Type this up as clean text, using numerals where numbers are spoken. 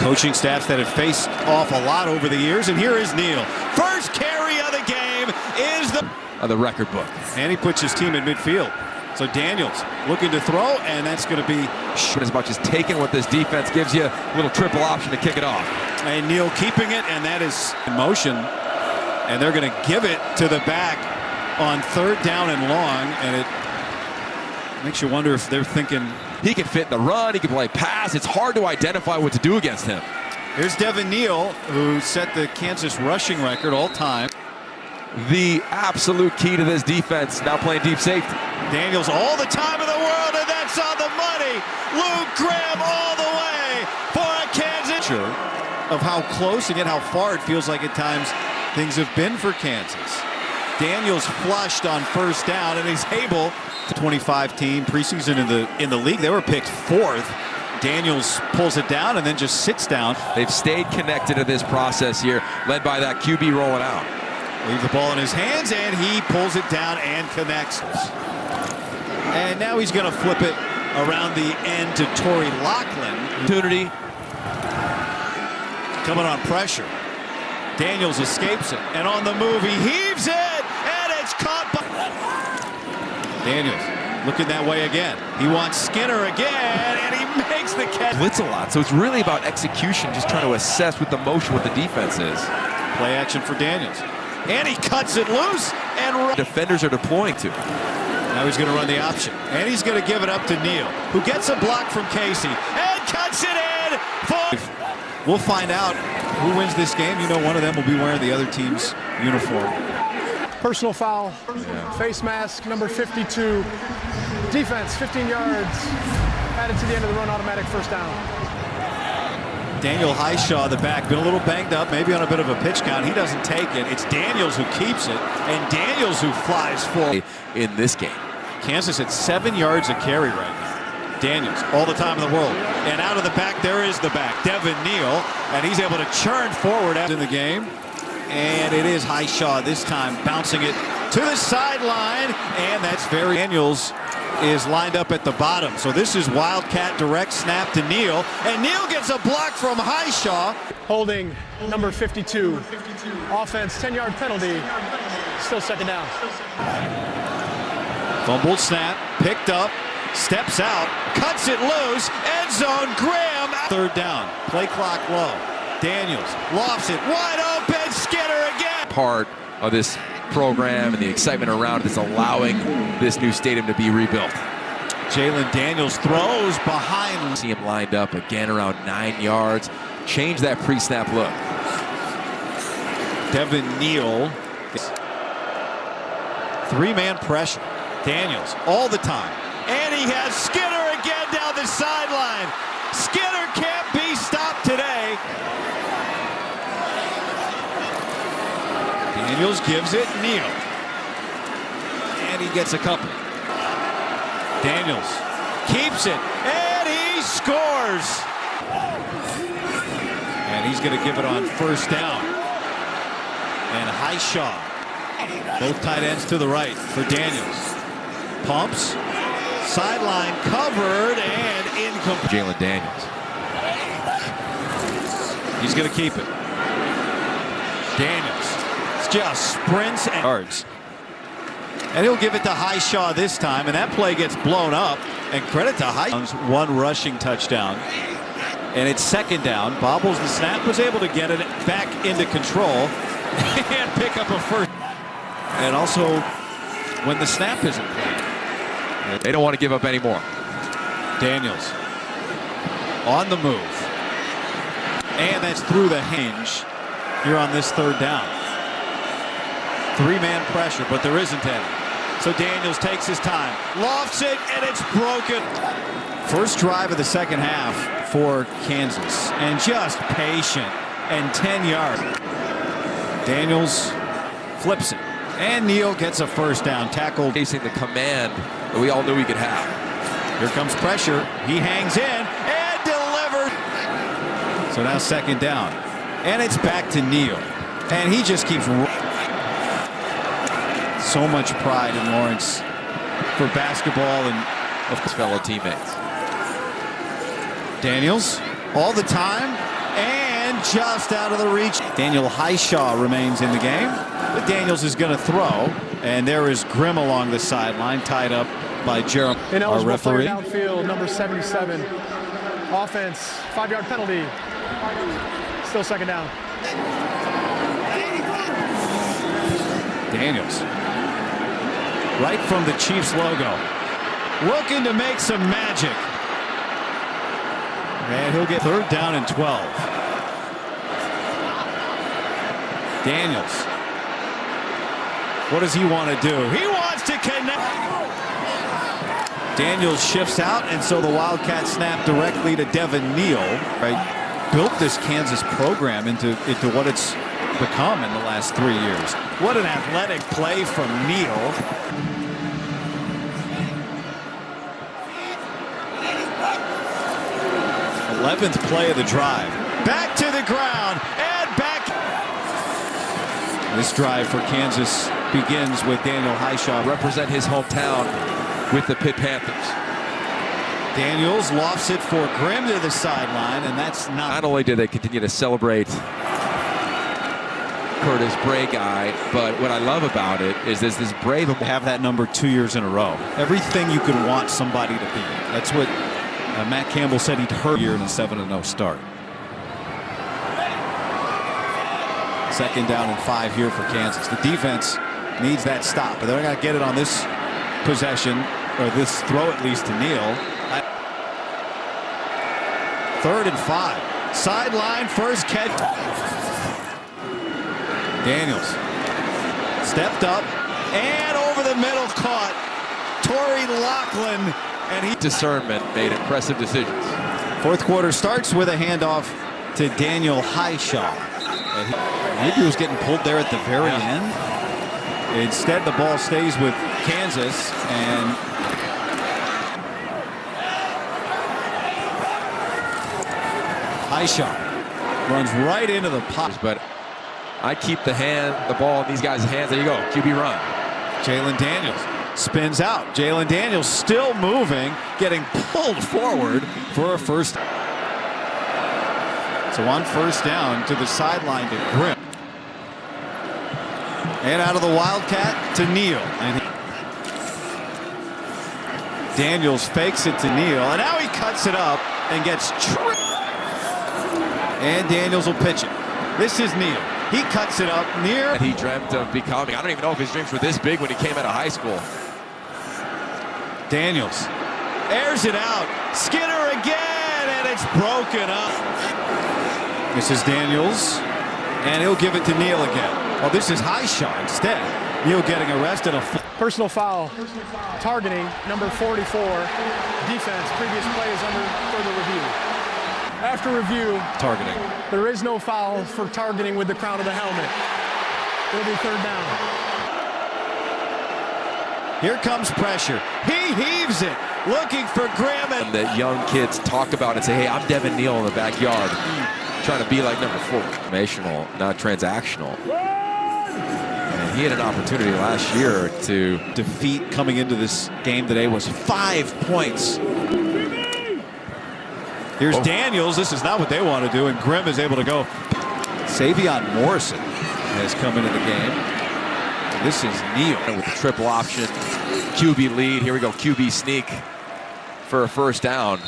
Coaching staffs that have faced off a lot over the years, and here is Neal. First carry of the game is the record book. And he puts his team in midfield. So Daniels looking to throw, and that's going to be as much as taking what this defense gives you, a little triple option to kick it off. And Neal keeping it, and that is in motion. And they're going to give it to the back on 3rd down and long, and it makes you wonder if they're thinking he can fit in the run, he can play pass. It's hard to identify what to do against him. Here's Devin Neal, who set the Kansas rushing record all time. The absolute key to this defense, now playing deep safety. Daniels all the time in the world, and that's on the money. Luke Graham all the way for a Kansas. Sure, of how close and yet how far it feels like at times things have been for Kansas. Daniels flushed on 1st down, and he's able to 25 team preseason in the league. They were picked 4th. Daniels pulls it down and then just sits down. They've stayed connected to this process here, led by that QB rolling out. Leave the ball in his hands, and he pulls it down and connects. And now he's going to flip it around the end to Torrey Loughlin. Opportunity. Coming on pressure. Daniels escapes it, and on the move he heaves it, and it's caught by Daniels. Looking that way again. He wants Skinner again, and he makes the catch. Blitz a lot, so it's really about execution, just trying to assess with the motion what the defense is. Play action for Daniels. And he cuts it loose, and defenders are deploying to. Now he's going to run the option, and he's going to give it up to Neal, who gets a block from Casey and cuts it in for. We'll find out who wins this game. You know, one of them will be wearing the other team's uniform. Personal foul, face mask, number 52. Defense, 15 yards. Added to the end of the run, automatic 1st down. Daniel Highshaw, the back, been a little banged up, maybe on a bit of a pitch count. He doesn't take it. It's Daniels who keeps it, and Daniels who flies forward. In this game. Kansas at 7 yards a carry right now. Daniels, all the time in the world. And out of the back, there is the back, Devin Neal, and he's able to churn forward in the game. And it is Highshaw this time, bouncing it to the sideline, and that's very. Daniels is lined up at the bottom. So this is Wildcat direct snap to Neal, and Neal gets a block from Highshaw. Holding number 52. Offense, 10-yard penalty. Still 2nd down. Fumbled snap, picked up, steps out, cuts it loose, end zone, Graham. 3rd down, play clock low. Daniels lofts it, wide open, Skinner again. Part of this program and the excitement around it is allowing this new stadium to be rebuilt. Jalen Daniels throws behind. See him lined up again around 9 yards. Change that pre-snap look. Devin Neal. 3-man pressure. Daniels all the time. And he has Skinner again down the sideline. Skinner can't be stopped today. Daniels gives it Neal. And he gets a couple. Daniels keeps it, and he scores. And he's going to give it on 1st down. And Highshaw, both tight ends to the right for Daniels. Pumps, sideline covered, and incomplete. Jalen Daniels. He's going to keep it. Daniels just sprints and yards. And he'll give it to Highshaw this time, and that play gets blown up. And credit to Highshaw. 1 rushing touchdown. And it's 2nd down. Bobbles the snap, was able to get it back into control and pick up a 1st. And also, when the snap isn't played, they don't want to give up anymore. Daniels on the move. And that's through the hinge here on this 3rd down. 3-man pressure, but there isn't any. So Daniels takes his time, lofts it, and it's broken. First drive of the 2nd half for Kansas, and just patient, and 10 yards. Daniels flips it, and Neal gets a 1st down. Tackle. Facing the command that we all knew he could have. Here comes pressure. He hangs in and delivers. So now 2nd down, and it's back to Neal, and he just keeps. So much pride in Lawrence for basketball and of his fellow teammates. Daniels all the time, just out of the reach. Daniel Highshaw remains in the game, but Daniels is going to throw, and there is Grimm along the sideline, tied up by Jeremy, our referee. Downfield, number 77. Offense, 5-yard penalty. Still second down. Daniels, right from the Chiefs logo, looking to make some magic. And he'll get 3rd down and 12. Daniels, what does he want to do? He wants to connect. Daniels shifts out, and so the Wildcat snap directly to Devin Neal. Right, built this Kansas program into what it's become in the last 3 years. What an athletic play from Neal. th play of the drive. Back to the ground and back. This drive for Kansas begins with Daniel Highshaw. Represent his hometown with the Pitt Panthers. Daniels lofts it for Grimm to the sideline, and that's Not only do they continue to celebrate Curtis Bray guy, but what I love about it is there's this brave have that number 2 years in a row. Everything you could want somebody to be. That's what Matt Campbell said he'd heard here in a 7-0 start. 2nd down and 5 here for Kansas. The defense needs that stop, but they're going to get it on this possession, or this throw at least, to Neal. 3rd and 5. Sideline, first catch. Daniels stepped up and over the middle, caught Torrey Loughlin, and he discernment made impressive decisions. 4th quarter starts with a handoff to Daniel Highshaw. And maybe he was getting pulled there at the very end. Instead, the ball stays with Kansas, and Highshaw runs right into the pot. But I keep the ball in these guys' hands. There you go, QB run. Jalen Daniels spins out. Jalen Daniels still moving, getting pulled forward for a first. So on 1st down, to the sideline to Grimm. And out of the Wildcat to Neal. And Daniels fakes it to Neal, and now he cuts it up and gets tripped. And Daniels will pitch it. This is Neal. He cuts it up near. And he dreamt of becoming. I don't even know if his dreams were this big when he came out of high school. Daniels airs it out. Skinner again, and it's broken up. This is Daniels, and he'll give it to Neal again. Well, this is Highshaw instead. Neal getting arrested. Personal foul. Targeting, number 44. Defense, previous play is under further review. After review, targeting. There is no foul for targeting with the crown of the helmet. It'll be 3rd down. Here comes pressure. He heaves it, looking for Grimm. And that young kids talk about and say, hey, I'm Devin Neal in the backyard. Trying to be like number 4. Transformational, not transactional. And he had an opportunity last year to defeat coming into this game today was 5 points. Here's Daniels. This is not what they want to do, and Grimm is able to go. Savion Morrison has come into the game. This is Neal with the triple option QB lead. Here we go, QB sneak for a 1st down.